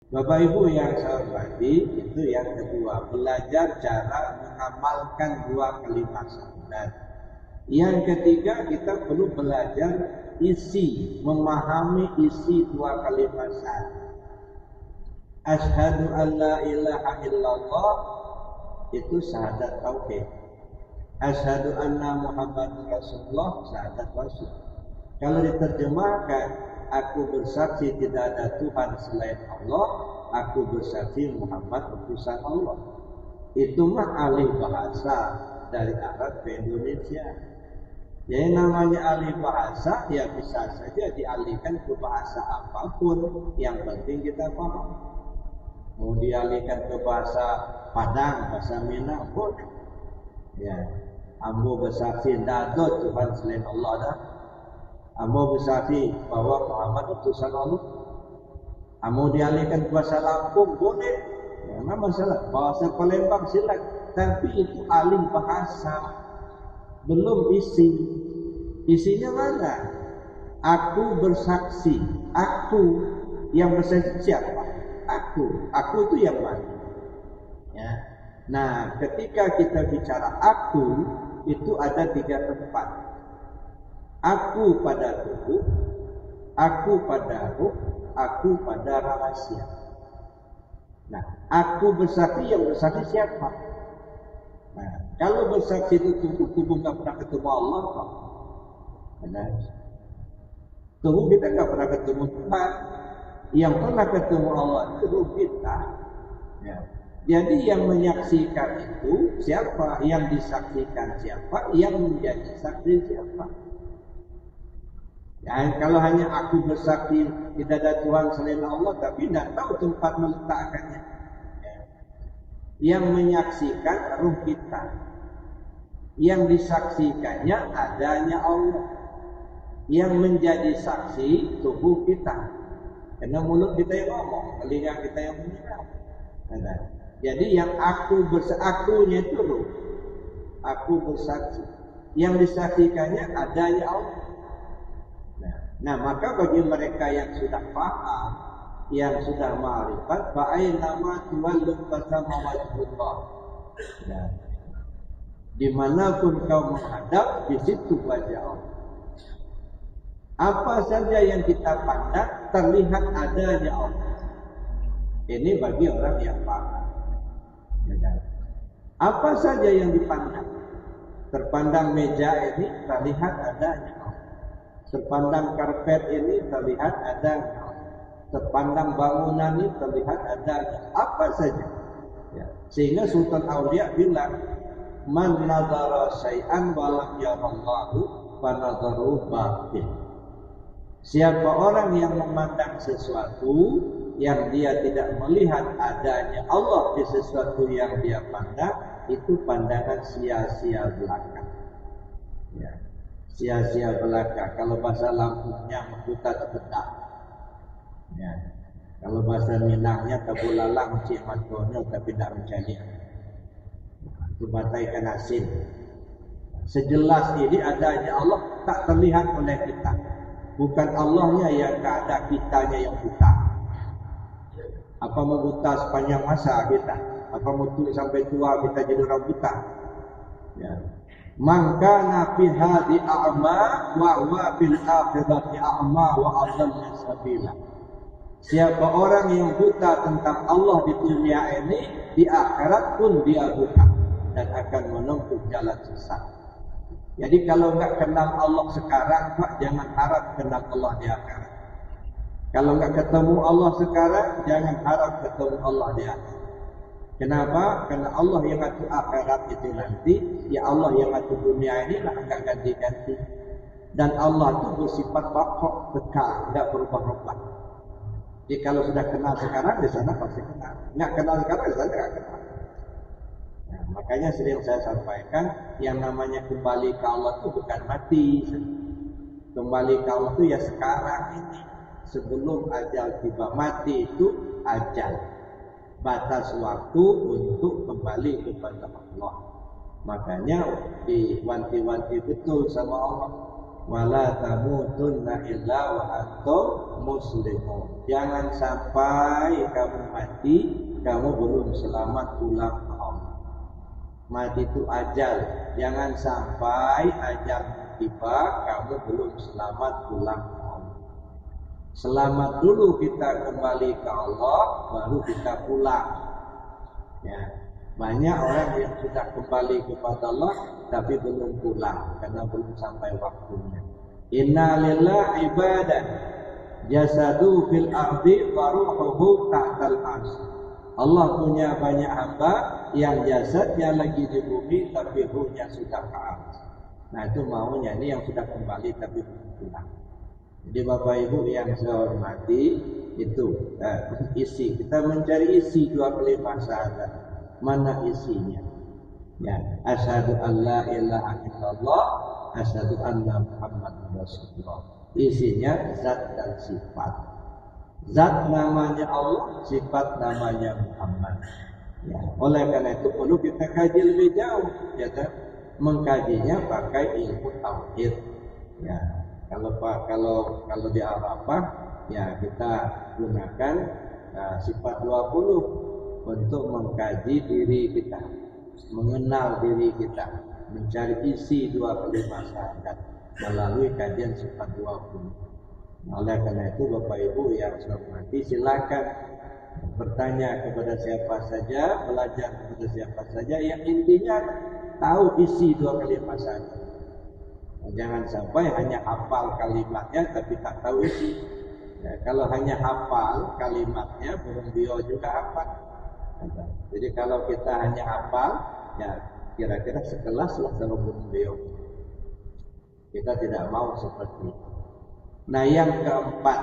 Bapak Ibu yang saya hormati, itu yang kedua, belajar cara mengamalkan dua kalimat syahadat. Yang ketiga, kita perlu belajar memahami isi dua kalimat syahadat. Asyhadu an la ilaha illallah itu syahadat tauhid. Asyhadu anna Muhammadar Rasulullah syahadat rasul. Kalau diterjemahkan, aku bersaksi tidak ada Tuhan selain Allah, aku bersaksi Muhammad utusan Allah. Itu mah alih bahasa dari Arab ke Indonesia. Jadi namanya alih bahasa, ya bisa saja dialihkan ke bahasa apapun, yang penting kita paham. Mau dialihkan ke bahasa Padang, bahasa Minang, boleh. Ya, ambo bersaksi tidak ada Tuhan selain Allah dah. Ambo bersaksi bahwa Muhammad utusan Allah. Ambo dialihkan ke bahasa Lampung, boleh. Ya, mana masalah? Bahasa Palembang silat, tapi itu alih bahasa, belum isi. Isinya mana? Aku bersaksi. Aku yang bersaksi siapa? Aku itu yang mana? Ya. Nah, ketika kita bicara aku, itu ada 3 tempat. Aku pada tubuh, aku pada ruh, aku pada rahasia. Nah, aku bersaksi, yang bersaksi siapa? Nah, kalau bersaksi itu tubuh nggak pernah ketemu Allah, kok? Benar. Tubuh kita nggak pernah ketemu Tuhan. Yang pernah ketemu Allah itu tubuh kita. Ya. Jadi yang menyaksikan itu siapa? Yang disaksikan siapa? Yang menjadi saksi siapa? Ya, kalau hanya aku bersaksi tidak ada Tuhan selain Allah, tapi tidak tahu tempat meletakkannya. Ya. Yang menyaksikan ruh kita, yang disaksikannya adanya Allah, yang menjadi saksi tubuh kita. Karena mulut kita yang ngomong, telinga kita yang mendengar. Nah, jadi yang akunya itu ruh. Aku bersaksi. Yang disaksikannya adanya Allah. Nah, maka bagi mereka yang sudah paham, yang sudah ma'rifat, fa'ainama tuwallu fasama wajhullah. Nah, dimanapun kau menghadap, di situ wajah Allah. Apa saja yang kita pandang, terlihat adanya Allah. Ini bagi orang yang paham. Apa saja yang dipandang, terpandang meja ini terlihat adanya Allah. Terpandang karpet ini terlihat adanya Allah. Terpandang bangunan ini terlihat adanya. Apa saja. Ya. Sehingga Sultan Aulia bilang, man nadhara syai'an walam yarallahu fanadharu batil. Siapa orang yang memandang sesuatu yang dia tidak melihat adanya Allah di sesuatu yang dia pandang, itu pandangan sia-sia belaka. Ya. Sia-sia belaka. Kalau bahasa Lampungnya buta sepedak. Ya. Kalau bahasa Minangnya tabulalang cik mantono tapi tidak mencari. Itu batai ikan asin. Sejelas ini adanya Allah tak terlihat oleh kita. Bukan Allahnya yang ada, kitanya yang buta. Apa mau buta sepanjang masa kita? Apa mau sampai tua kita jadi orang buta? Ya. Man kana fi hadhi a'ma wa huwa fil akhirati a'ma wa adalla sabila. Siapa orang yang buta tentang Allah di dunia ini, di akhirat pun dia buta dan akan menempuh jalan sesat. Jadi kalau enggak kenal Allah sekarang, Pak, jangan harap kenal Allah di akhirat. Kalau enggak ketemu Allah sekarang, jangan harap ketemu Allah di akhirat. Kenapa? Karena Allah yang ngatur akhirat itu nanti, ya Allah yang ngatur dunia ini lah enggak ganti-ganti. Dan Allah itu bersifat baqa, kekal, enggak berubah-ubah. Jadi kalau sudah kenal sekarang, di sana pasti kenal. Enggak kenal sekarang, di sana enggak kenal. Nah, makanya sering saya sampaikan, yang namanya kembali ke Allah itu bukan mati. Kembali ke Allah itu ya sekarang ini. Sebelum ajal tiba, mati itu ajal. Batas waktu untuk kembali kepada Allah. Makanya diwanti-wanti betul sama Allah. wala tamutunna illa wa antum muslimun. Jangan sampai kamu mati kamu belum selamat pulang ke Allah. Mati itu ajal. Jangan sampai ajal tiba kamu belum selamat pulang ke Allah. Selamat dulu kita kembali ke Allah, baru kita pulang. Ya. Banyak orang yang sudah kembali kepada Allah tapi belum pulang karena belum sampai waktunya. Inna lillahi ibadan jasadu fil ardi wa ruhuhu ta'tal arsy. Allah punya banyak hamba yang jasadnya lagi di bumi tapi ruhnya sudah ke arsy. Nah itu maunya ini yang sudah kembali tapi belum pulang. Jadi Bapak Ibu yang saya hormati itu isi kita mencari isi dua kalimat syahadat. Mana isinya? Ya, asyhadu an la ilaha illallah, asyhadu anna Muhammadar Rasulullah. Isinya zat dan sifat. Zat namanya Allah, sifat namanya Muhammad. Ya, oleh karena itu perlu kita kaji lebih jauh, ya kan? Mengkajinya pakai ilmu tauhid. Ya, kalau di Arafah, ya kita gunakan sifat 20 untuk mengkaji diri kita, mengenal diri kita, mencari isi dua kalimat syahadat melalui kajian sifat 20. Oleh karena itu Bapak Ibu yang saya hormati, silakan bertanya kepada siapa saja, belajar kepada siapa saja, yang intinya tahu isi dua kalimat syahadat. Jangan sampai hanya hafal kalimatnya tapi tak tahu isi. Ya, kalau hanya hafal kalimatnya belum bio juga hafal. Jadi kalau kita hanya hafal, ya kira-kira sekelas lah sama burung beo. Kita tidak mau seperti itu. Nah yang keempat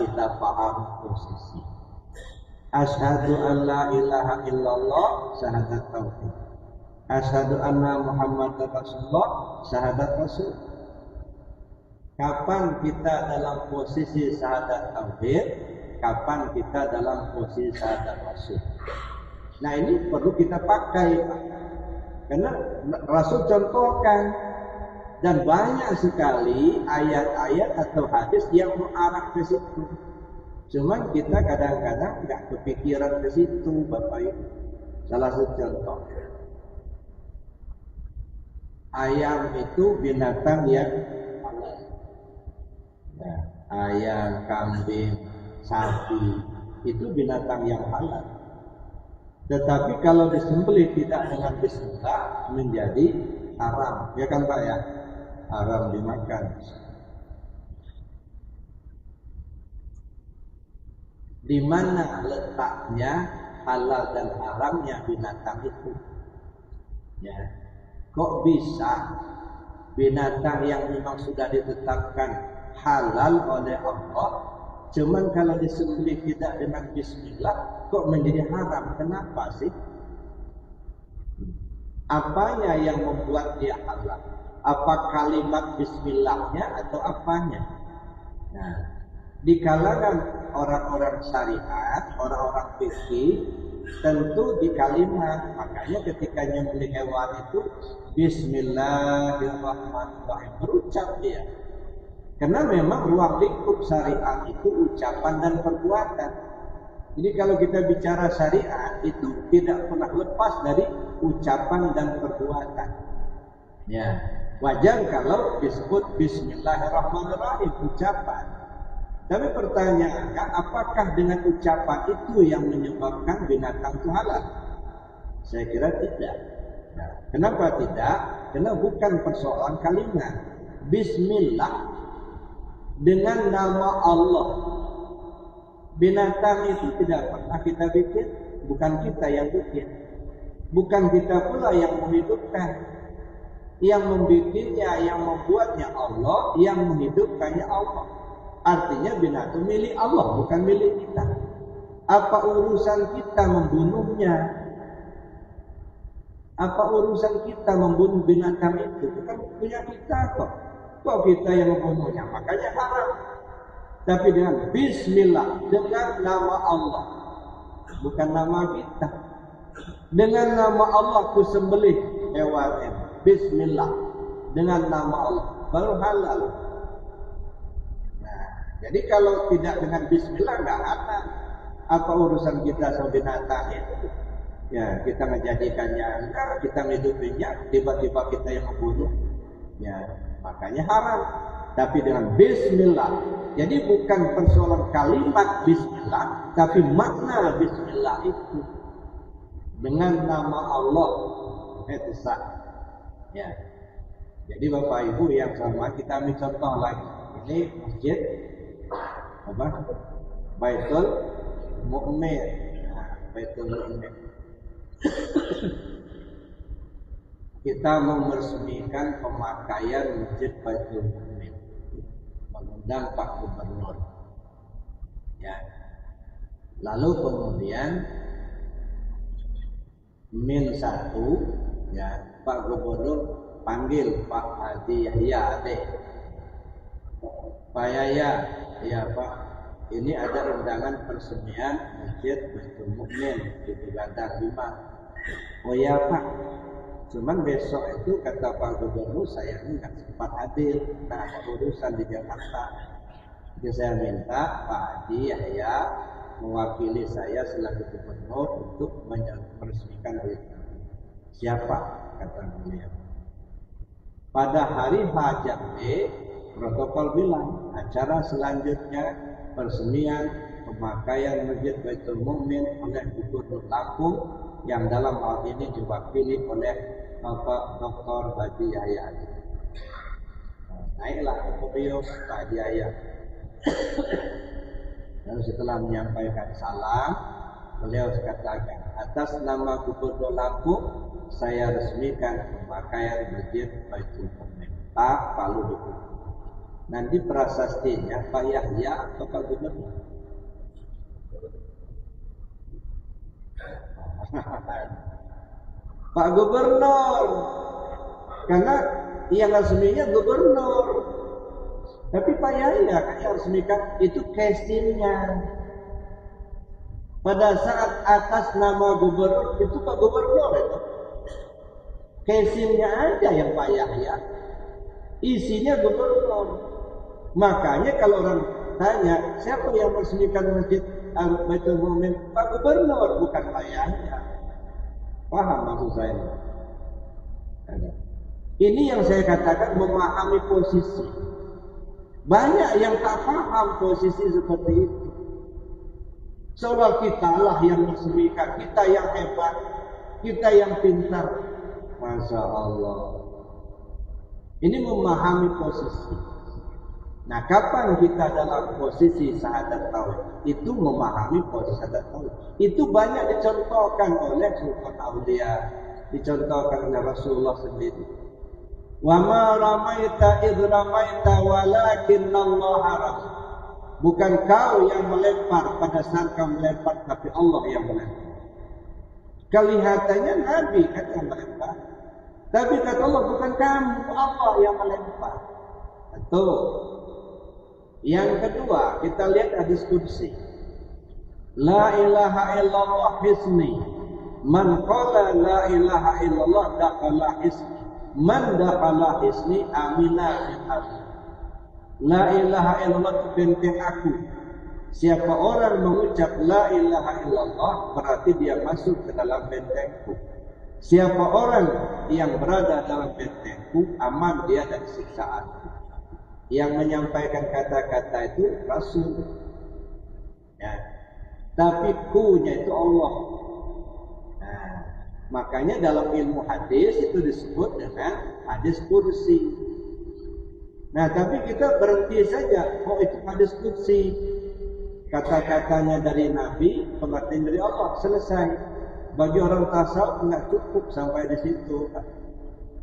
kita paham posisi. Asyhadu an la ilaha illallah, syahadat tauhid. Asyhadu anna Muhammadar Rasulullah, syahadat rasul. Kapan kita dalam posisi syahadat tauhid? Kapan kita dalam posisi syahadat rasul. Nah ini perlu kita pakai karena Rasul contohkan dan banyak sekali ayat-ayat atau hadis yang mengarah ke situ. Cuman kita kadang-kadang nggak kepikiran ke situ, Bapak Ibu. Salah satu contoh, ayam itu binatang yang halal. Ya, ayam, kambing, sapi itu binatang yang halal. Tetapi kalau disembelih tidak dengan bismillah menjadi haram, ya kan Pak ya? Haram dimakan. Di mana letaknya halal dan haramnya binatang itu? Ya. Kok bisa binatang yang memang sudah ditetapkan halal oleh Allah, cuman kalau disembelih tidak dengan bismillah kok menjadi haram? Kenapa sih? Apanya yang membuat dia halal? Apa kalimat bismillahnya atau apanya? Nah, di kalangan orang-orang syariat, orang-orang fikih, tentu di kalimat. Makanya ketika nyembelih hewan itu bismillahirrahmanirrahim, berucap dia. Karena memang ruang lingkup syariat itu ucapan dan perbuatan. Jadi kalau kita bicara syariat itu tidak pernah lepas dari ucapan dan perbuatan. Ya, wajar kalau disebut bismillahirrahmanirrahim, ucapan. Tapi pertanyaannya, apakah dengan ucapan itu yang menyebabkan binatang itu halal? Saya kira tidak. Nah, kenapa tidak? Karena bukan persoalan kalimat. Bismillah dengan nama Allah. Binatang itu tidak pernah kita bikin, bukan kita yang bikin. Bukan kita pula yang menghidupkan. Yang membikinnya, yang membuatnya Allah, yang menghidupkannya Allah. Artinya binatang milik Allah, bukan milik kita. Apa urusan kita membunuhnya? Apa urusan kita membunuh binatang itu? Bukan punya kita kok. Kok kita yang membunuhnya? Makanya haram. Tapi dengan bismillah, dengan nama Allah, bukan nama kita. Dengan nama Allah ku sembelih hewan ini. Bismillah. dengan nama Allah baru halal. Nah, jadi kalau tidak dengan bismillah nggak halal. Apa urusan kita sama binatang itu? Ya, kita menjadikannya enggak, kita menghidupinya, tiba-tiba kita yang membunuh. Ya, makanya haram. Tapi dengan bismillah. Jadi bukan persoalan kalimat bismillah, tapi makna bismillah itu. Dengan nama Allah itu sah. Ya. Jadi Bapak Ibu yang sama, kita ambil contoh lagi. Ini masjid apa? Baitul Mu'min. Nah, Baitul Mu'min. Kita meresmikan pemakaian masjid Baitul Mu'min, mengundang Pak Gubernur. Ya. Lalu kemudian min 1, ya, Pak Gubernur panggil Pak Haji Yahya Ade. Pak Yahya, ya Pak, ini ada undangan peresmian masjid Baitul Mu'min di Bandar 5. Oh ya Pak, cuman besok itu kata Pak Gubernur saya nggak sempat hadir, nah ada urusan di Jakarta. Jadi saya minta Pak Haji Yahya mewakili saya selaku gubernur untuk meresmikan itu. Siapa? Kata beliau. Pada hari Hajat protokol bilang acara selanjutnya peresmian pemakaian masjid Baitul Mu'min oleh Gubernur Lampung yang dalam hal ini diwakili oleh Bapak Dr. Haji Yahya. Naiklah ke podium Pak Haji Yahya. Lalu setelah menyampaikan salam, beliau katakan, atas nama Gubernur Lampung saya resmikan pemakaian masjid Baitul Mu'min. Tak Palu Dukuh. Nanti prasastinya Pak Yahya atau Pak Gubernur? Pak Gubernur, karena yang resminya Gubernur. Tapi Pak Yahya kan yang resmikan itu casingnya. Pada saat atas nama Gubernur itu Pak Gubernur itu. Casingnya aja yang Pak Yahya, isinya Gubernur. Makanya kalau orang tanya siapa yang meresmikan masjid Baitul Mu'min, Pak Gubernur, bukan Pak Yahya. Paham maksud saya? Ini yang saya katakan memahami posisi. Banyak yang tak paham posisi seperti itu. Seolah kita lah yang meresmikan, kita yang hebat, kita yang pintar. Masya Allah. Ini memahami posisi. Nah, kapan kita dalam posisi syahadat tauhid? Itu memahami posisi syahadat tauhid. Itu banyak dicontohkan oleh Sultan Aulia, dicontohkan oleh Rasulullah sendiri. Wa ma ramaita idh ramaita walakinallaha rama. Bukan kau yang melempar pada saat kau melempar, tapi Allah yang melempar. Kelihatannya Nabi kan yang melempar, tapi kata Allah bukan kamu, Allah yang melempar. Betul. Yang kedua, kita lihat hadis qudsi. La ilaha illallah hisni. Man qala la ilaha illallah dakhala hisni. Man dakhala hisni amina min hasni. La ilaha illallah itu benteng aku. Siapa orang mengucap la ilaha illallah berarti dia masuk ke dalam bentengku. Siapa orang yang berada dalam bentengku aman dia dari siksaanku. Yang menyampaikan kata-kata itu Rasul, ya. Tapi ku-nya itu Allah. Nah, makanya dalam ilmu hadis itu disebut dengan hadis qudsi. Nah, tapi kita berhenti saja, oh itu hadis qudsi, kata-katanya dari Nabi, pengertian dari Allah, selesai. Bagi orang tasawuf nggak cukup sampai di situ.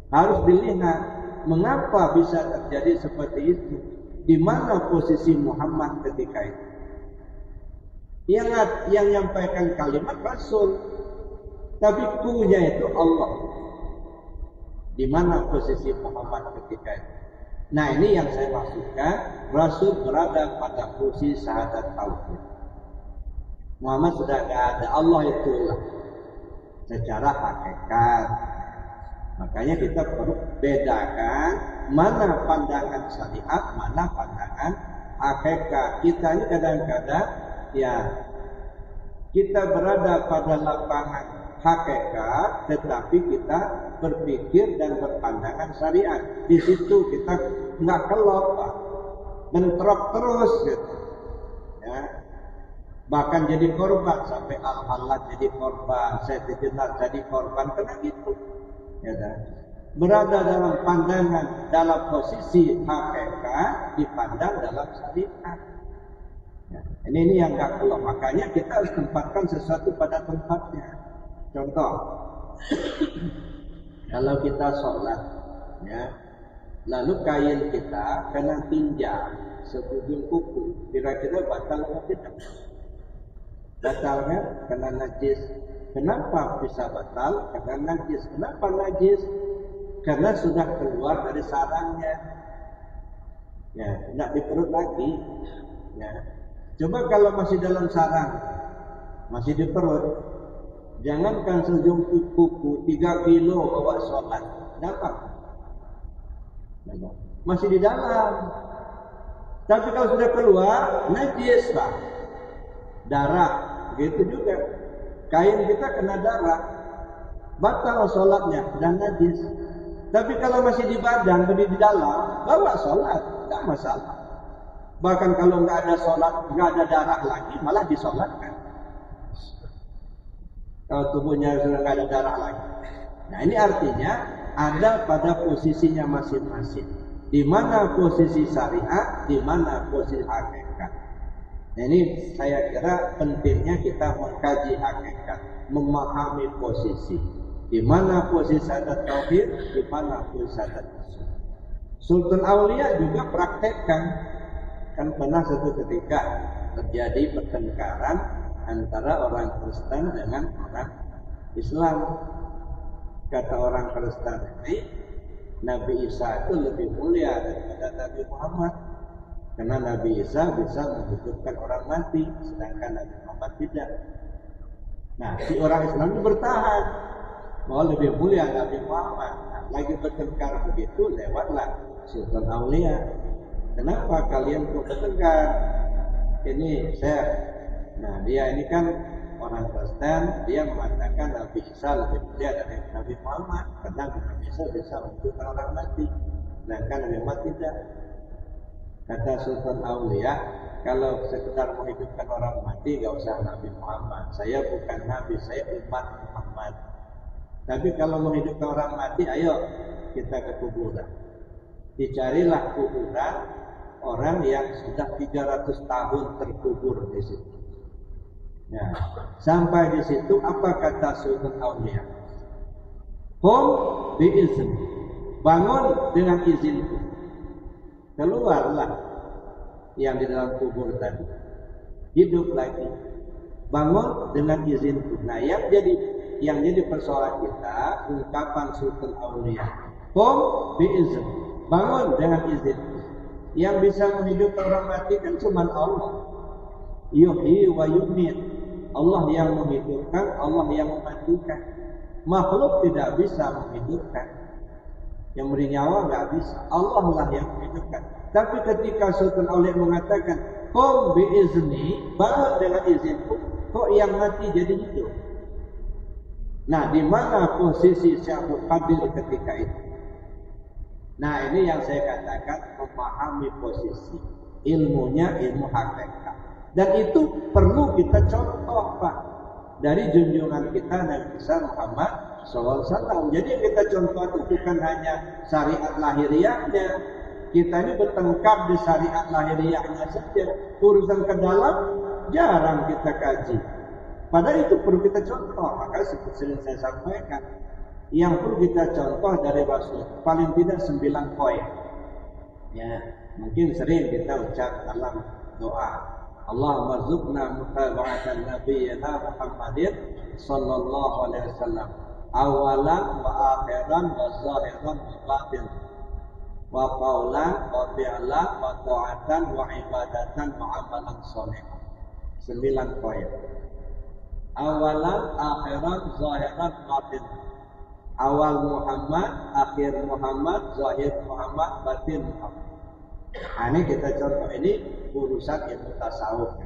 Harus dilihat mengapa bisa terjadi seperti itu? Di mana posisi Muhammad ketika itu? Yang menyampaikan kalimat Rasul, tapi ku-nya itu Allah. Di mana posisi Muhammad ketika itu? Nah, ini yang saya maksudkan, Rasul berada pada posisi syahadat tauhid. Muhammad sudah tidak ada, Allah itulah secara hakikat. Makanya kita perlu bedakan mana pandangan syariat, mana pandangan hakikat. Kita ini kadang-kadang ya kita berada pada lapangan hakikat, tetapi kita berpikir dan berpandangan syariat. Di situ kita nggak kelop, Pak. Bentrok terus gitu. Ya. Bahkan jadi korban sampai Al-Halal jadi korban, Sayyidina jadi korban karena gitu. Ya kan? Berada dalam pandangan dalam posisi hakikat dipandang dalam syariat. Ya. Ini yang nggak kelop. Makanya kita harus tempatkan sesuatu pada tempatnya. Contoh, kalau kita sholat, ya, lalu kain kita kena tinja sebujung kuku, kira-kira batal atau tidak? Batal kan? Karena najis. Kenapa bisa batal? Karena najis. Kenapa najis? Karena sudah keluar dari sarangnya. Ya, tidak di perut lagi. Ya. Coba kalau masih dalam sarang, masih di perut, jangankan sejumlah kuku 3 kilo bawa sholat, dapat? Masih di dalam. Tapi kalau sudah keluar, najis Pak. Darah, begitu juga. Kain kita kena darah, batal sholatnya dan najis. Tapi kalau masih di badan, di dalam, bawa sholat, tidak masalah. Bahkan kalau nggak ada sholat, nggak ada darah lagi, malah disolatkan. Kalau tubuhnya sudah nggak ada darah lagi. Nah ini artinya ada pada posisinya masing-masing. Di mana posisi syariat, di mana posisi hakikat. Nah, ini saya kira pentingnya kita mengkaji hakikat, memahami posisi. Di mana posisi syahadat tauhid, di mana posisi syahadat usul. Sultan Aulia juga praktekkan. Kan pernah suatu ketika terjadi pertengkaran antara orang Kristen dengan orang Islam. Kata orang Kristen ini, Nabi Isa itu lebih mulia daripada Nabi Muhammad. Karena Nabi Isa bisa menghidupkan orang mati, sedangkan Nabi Muhammad tidak. Nah, si orang Islam itu bertahan bahwa lebih mulia Nabi Muhammad. Nah, lagi bertengkar begitu, lewatlah Sultan Aulia. Kenapa kalian kok bertengkar? Ini saya. Nah, dia ini kan orang Kristen, dia mengatakan Nabi Isa lebih mulia dari Nabi Muhammad karena Nabi Isa bisa menghidupkan orang mati, sedangkan Nabi Muhammad tidak. Kata Sultan Aulia, kalau sekedar menghidupkan orang mati, gak usah Nabi Muhammad. Saya bukan Nabi, saya umat Muhammad. Tapi kalau menghidupkan orang mati, ayo kita ke kuburan. Dicarilah kuburan orang yang sudah 300 tahun terkubur di situ. Nah, sampai di situ apa kata Sultan Aulia? Hum biizn, bangun dengan izinku. Keluarlah yang di dalam kubur tadi, hidup lagi, bangun dengan izinku. Nah, yang jadi persoalan kita ungkapan Sultan Aulia, hum biizn, bangun dengan izinku. Yang bisa menghidupkan orang mati kan cuma Allah. Yuhyi wa yumiit. Allah yang menghidupkan, Allah yang mematikan. Makhluk tidak bisa menghidupkan. Yang beri nyawa nggak bisa. Allah lah yang menghidupkan. Tapi ketika Sultan Aulia mengatakan, "Qum biizni," bangun dengan izinku, kok yang mati jadi hidup? Nah, di mana posisi Syekh Qadir ketika itu? Nah, ini yang saya katakan memahami posisi. Ilmunya ilmu hakikat. Dan itu perlu kita contoh, Pak, dari junjungan kita Nabi besar Muhammad SAW. Jadi kita contoh itu bukan hanya syariat lahiriahnya. Kita ini bertengkar di syariat lahiriahnya saja. Urusan ke dalam jarang kita kaji. Padahal itu perlu kita contoh. Maka sering saya sampaikan, yang perlu kita contoh dari Rasul paling tidak 9 poin. Ya, mungkin sering kita ucap dalam doa. Allahumma rzuqna mutaba'atan nabiyyina Muhammadin sallallahu alaihi wasallam awalan wa akhiran wa zahiran wa batin wa qawlan wa fi'lan wa ta'atan wa ibadatan wa amalan sholih. 9 poin. Awalan, akhiran, zahiran, batin. Awal Muhammad, akhir Muhammad, zahir Muhammad, batin Muhammad. Nah, ini kita contoh, ini urusan ilmu tasawuf.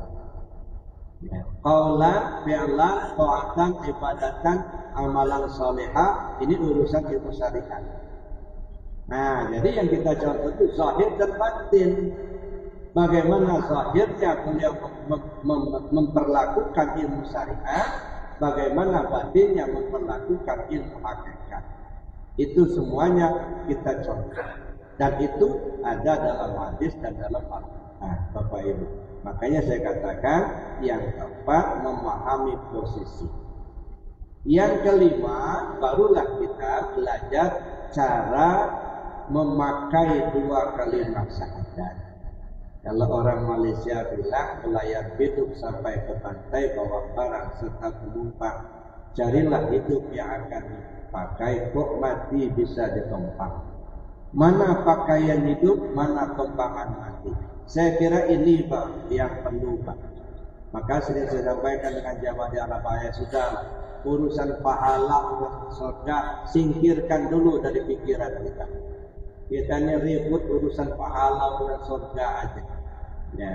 Qaulan, fi'lan, ta'atan, ibadatan, amalan salihah, ini urusan ilmu syariat. Nah, jadi yang kita contoh itu zahir dan batin. Bagaimana zahirnya beliau memperlakukan ilmu syariat, bagaimana batinnya memperlakukan ilmu hakikat. Itu semuanya kita contoh. Dan itu ada dalam hadis dan dalam Al-Quran, Bapak Ibu. Makanya saya katakan yang keempat, memahami posisi. Yang kelima, barulah kita belajar cara memakai dua kalimat syahadat. Kalau orang Malaysia bilang melayar hidup sampai ke pantai bawa barang serta penumpang, carilah hidup yang akan dipakai, kok mati bisa ditumpang. Mana pakaian hidup, mana tumpangan mati. Saya kira ini Pak yang perlu Pak. Maka sering saya sampaikan dengan jamaah di Arab Ayah, sudah urusan pahala, urusan surga singkirkan dulu dari pikiran kita. Kita ini ribut urusan pahala, urusan surga aja. Ya,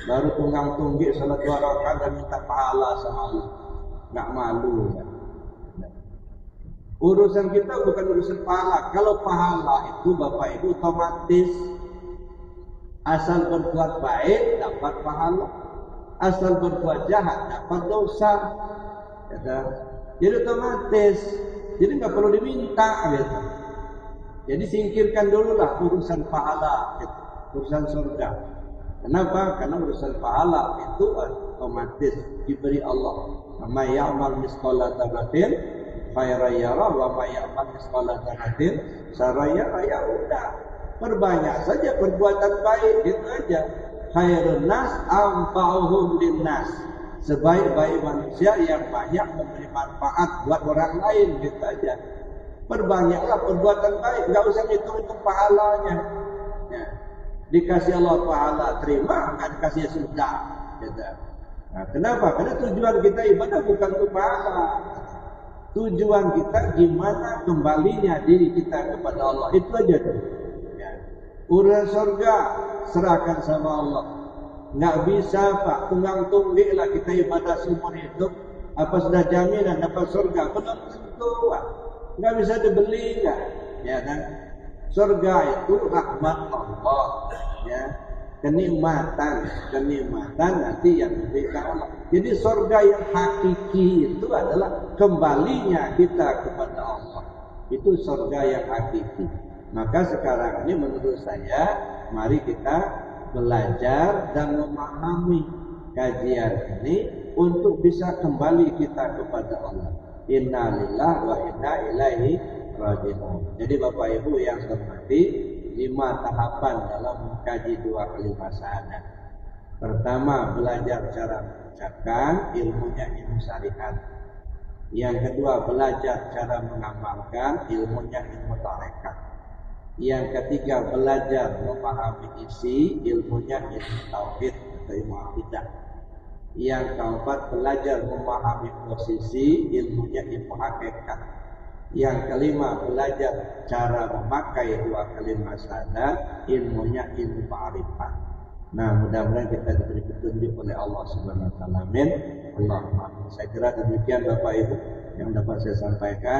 baru tunggang tunggik salat 2 rakaat dan minta pahala sama Allah. Nggak malu ya. Urusan kita bukan urusan pahala. Kalau pahala itu Bapak Ibu otomatis, asal berbuat baik dapat pahala, asal berbuat jahat dapat dosa. Jadi otomatis, jadi nggak perlu diminta gitu. Jadi singkirkan dulu lah urusan pahala, gitu. Urusan surga. Kenapa? Karena urusan pahala itu otomatis diberi Allah. Ma ya'mal misqala dzarratin khairan yarah wa ma ya'mal misqala dzarratin syarran yarah. Ya udah, perbanyak saja perbuatan baik, gitu aja. Khairun nas anfa'uhum linnas. Sebaik-baik manusia yang banyak memberi manfaat buat orang lain, gitu aja. Perbanyaklah perbuatan baik, nggak usah hitung-hitung pahalanya. Ya. Dikasih Allah pahala terima, nggak dikasih surga. Gitu. Nah, kenapa? Karena tujuan kita ibadah bukan untuk pahala. Tujuan kita gimana kembalinya diri kita kepada Allah, itu aja tuh. Ya. Urusan surga serahkan sama Allah. Nggak bisa Pak, tunggang tunggik lah kita ibadah seumur hidup. Apa sudah jaminan dapat surga? Belum tentu Pak. Nggak bisa dibeli nggak, ya kan? Surga itu rahmat Allah, ya, kenikmatan nanti yang diberikan Allah. Jadi surga yang hakiki itu adalah kembalinya kita kepada Allah. Itu surga yang hakiki. Maka sekarang ini menurut saya, mari kita belajar dan memahami kajian ini untuk bisa kembali kita kepada Allah. Inna lillahi wa inna ilaihi raji'un. Jadi Bapak Ibu yang saya hormati, 5 tahapan dalam mengkaji 2 kalimat syahadat. Pertama, belajar cara mengucapkan, ilmunya ilmu syariat. Yang kedua, belajar cara mengamalkan, ilmunya ilmu tarekat. Yang ketiga, belajar memahami isi, ilmunya ilmu tauhid atau ilmu akidah. Yang keempat, belajar memahami posisi, ilmunya ilmu hakikat. Yang kelima, belajar cara memakai 2 kalimat syahadat, ilmunya ilmu ma'rifat. Nah, mudah-mudahan kita diberi petunjuk oleh Allah Subhanahu wa taala. Amin. Allahumma. Saya kira demikian Bapak Ibu yang dapat saya sampaikan.